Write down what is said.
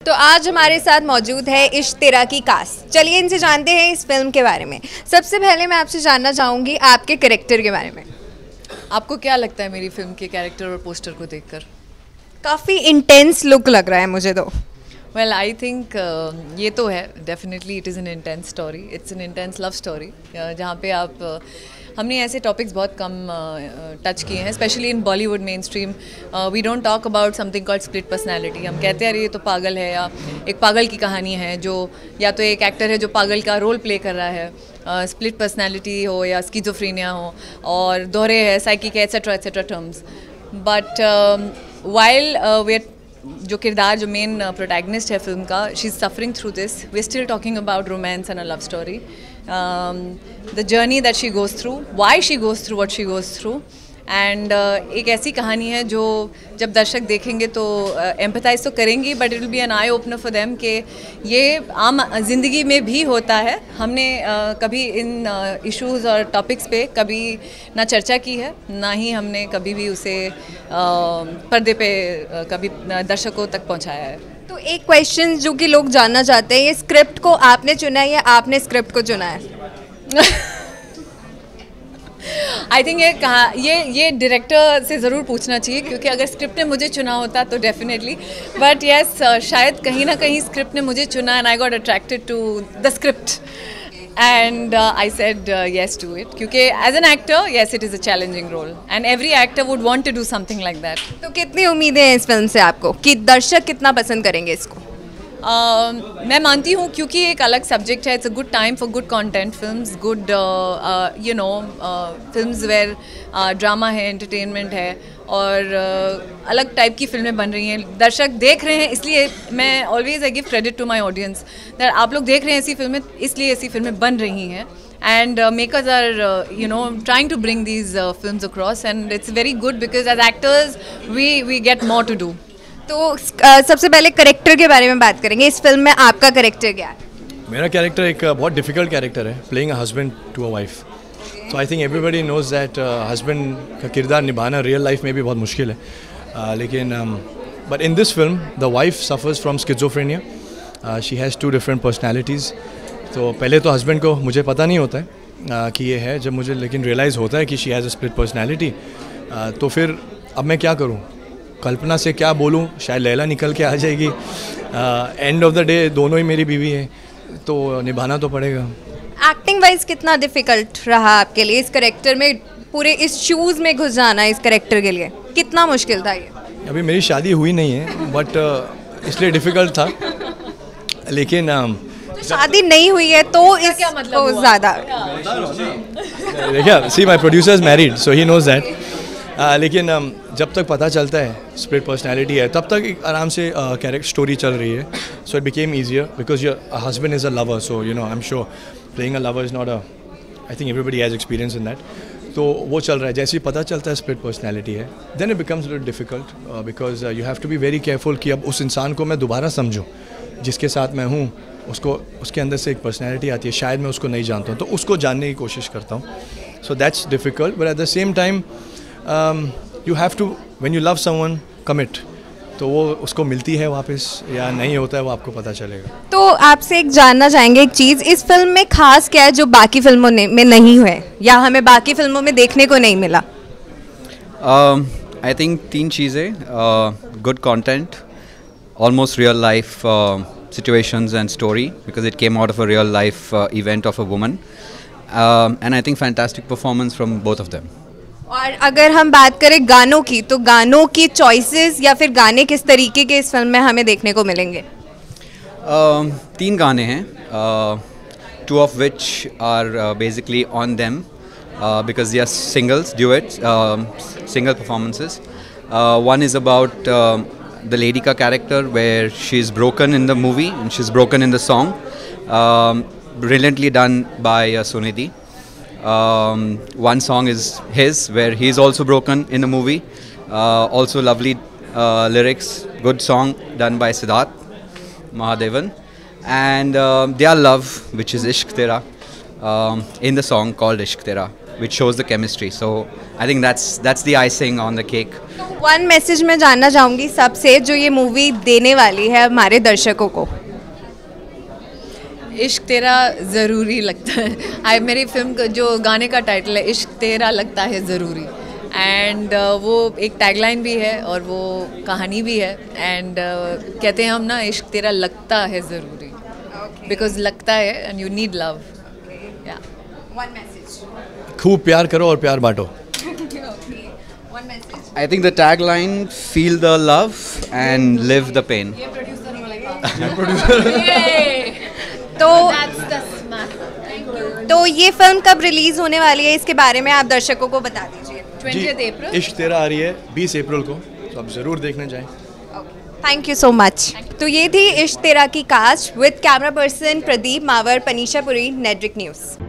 तो आज हमारे साथ मौजूद है इश्क तेरा की कास्ट। चलिए इनसे जानते हैं इस फिल्म के बारे में। सबसे पहले मैं आपसे जानना चाहूँगी आपके कैरेक्टर के बारे में। आपको क्या लगता है मेरी फिल्म के कैरेक्टर और पोस्टर को देखकर? काफ़ी इंटेंस लुक लग रहा है मुझे तो। वेल आई थिंक ये तो है, definitely it is an intense story, it's an intense love story जहाँ पे आप हमने ऐसे टॉपिक्स बहुत कम टच किए हैं, specially in Bollywood main stream. We don't talk about something called split personality. हम कहते हैं अरे ये तो पागल है, या एक पागल की कहानी है जो, या तो एक एक्टर है जो पागल का रोल प्ले कर रहा है। स्प्लिट पर्सनैलिटी हो या स्किज़ोफ्रेनिया हो और दोहरे है, साइकिक है, etcetera terms. But while we जो किरदार, जो मेन प्रोटैगनिस्ट है फिल्म का, she is suffering through this, we still talking about romance and a love story, the journey that she goes through, why she goes through what she goes through. And एक ऐसी कहानी है जो जब दर्शक देखेंगे तो एम्पैथाइज तो करेंगी, but it will be an eye opener for them कि ये आम ज़िंदगी में भी होता है। हमने कभी इन इश्यूज़ और टॉपिक्स पे कभी ना चर्चा की है, ना ही हमने कभी भी उसे पर्दे पे कभी दर्शकों तक पहुंचाया है। तो एक क्वेश्चन जो कि लोग जानना चाहते हैं, ये स्क्रिप्ट को आपने चुना है या आपने स्क्रिप्ट को चुना है? आई थिंक ये डायरेक्टर से ज़रूर पूछना चाहिए, क्योंकि अगर स्क्रिप्ट ने मुझे चुना होता तो डेफिनेटली, बट येस शायद कहीं ना कहीं स्क्रिप्ट ने मुझे चुना and I got attracted to the script and I said yes to it, क्योंकि as an actor yes it is a challenging role and every actor would want to do something like that. तो कितनी उम्मीदें हैं इस film से आपको कि दर्शक कितना पसंद करेंगे इसको? मैं मानती हूँ, क्योंकि एक अलग सब्जेक्ट है, it's a good time for good content films, good you know films where drama है, एंटरटेनमेंट है और अलग टाइप की फिल्में बन रही हैं, दर्शक देख रहे हैं। इसलिए मैं always I give credit to my audience that आप लोग देख रहे हैं ऐसी फिल्में, इसलिए ऐसी फिल्में बन रही हैं। And makers are, you know, trying to bring these films across, and it's very good because as actors we get more to do. तो सबसे पहले कैरेक्टर के बारे में बात करेंगे। इस फिल्म में आपका कैरेक्टर क्या है? मेरा कैरेक्टर एक बहुत डिफ़िकल्ट कैरेक्टर है, playing a husband to a wife. So I think everybody knows that husband का किरदार निभाना रियल लाइफ में भी बहुत मुश्किल है, लेकिन but in this film the wife suffers from schizophrenia. She has 2 different personalities. तो पहले तो हस्बैंड को मुझे पता नहीं होता है कि ये है, जब मुझे लेकिन रियलाइज़ होता है कि she has a split personality, तो फिर अब मैं क्या करूँ, कल्पना से क्या बोलूँ, शायद लैला निकल के आ जाएगी। एंड ऑफ द डे दोनों ही मेरी बीवी है, तो निभाना तो पड़ेगा। एक्टिंग वाइज कितना डिफ़िकल्ट रहा आपके लिए इस कैरेक्टर में, पूरे इस शूज़ में घुस जाना इस कैरेक्टर के लिए कितना मुश्किल था ये? अभी मेरी शादी हुई नहीं है, बट इसलिए डिफ़िकल्ट था, लेकिन तो शादी नहीं हुई है तो इस क्या मतलब ज़्यादा देखिए, see my producer is married so he knows that. लेकिन जब तक पता चलता है स्प्लिट पर्सनैलिटी है, तब तक एक आराम से कैरेक्टर स्टोरी चल रही है। So it became easier because your husband is a lover, so you know I am sure playing a lover is not a, I think everybody has experience in that. तो वो चल रहा है, जैसे ही पता चलता है स्प्लिट पर्सनैलिटी है, then it becomes difficult because you have to be very careful कि अब उस इंसान को मैं दोबारा समझूँ जिसके साथ मैं हूँ, उसको उसके अंदर से एक पर्सनैलिटी आती है, शायद मैं उसको नहीं जानता हूँ, तो उसको जानने की कोशिश करता हूँ। So that's difficult, but at the same time you have to, when you love someone, commit. तो वो उसको मिलती है वापस या नहीं होता है, वो आपको पता चलेगा। तो आपसे एक जानना चाहेंगे एक चीज़, इस फिल्म में खास क्या है जो बाकी फिल्मों में नहीं हुए या हमें बाकी फिल्मों में देखने को नहीं मिला? आई थिंक 3 चीज़ें, good content, almost real life situations and story because it came out of a real life event of a woman, and I think fantastic performance from both of them. और अगर हम बात करें गानों की, तो गानों की चॉइसेस या फिर गाने किस तरीके के इस फिल्म में हमें देखने को मिलेंगे? 3 गाने हैं, 2 of which are basically on them because they are singles, duets, single performances. One is about the Ladika character where she's broken in the movie and she's broken in the song, brilliantly done by Sunidhi. One song is his where he's also broken in the movie, also lovely lyrics, good song done by Siddharth Mahadevan, and their love, which is Ishq Tera, in the song called Ishq Tera, which shows the chemistry. So I think that's the icing on the cake. One message मैं जानना चाहूँगी सबसे जो ये movie देने वाली है हमारे दर्शकों को। इश्क तेरा ज़रूरी लगता है। मेरी फिल्म का जो गाने का टाइटल है इश्क तेरा लगता है ज़रूरी, एंड वो एक टैगलाइन भी है और वो कहानी भी है। एंड कहते हैं हम ना, इश्क तेरा लगता है ज़रूरी, बिकॉज लगता है एंड यू नीड लव। या वन मैसेज। खूब प्यार करो और प्यार बांटो। One message. I think the tagline, feel the love and live the pain. तो ये फिल्म कब रिलीज होने वाली है, इसके बारे में आप दर्शकों को बता दीजिए। 20 अप्रैल। इश्क तेरा आ रही है 20 अप्रैल को, तो आप ज़रूर देखने जाएं। Thank you so much. तो ये थी इश्क तेरा की cast with camera person Pradeep Mawar, Panisha Puri, नेटरिक न्यूज़।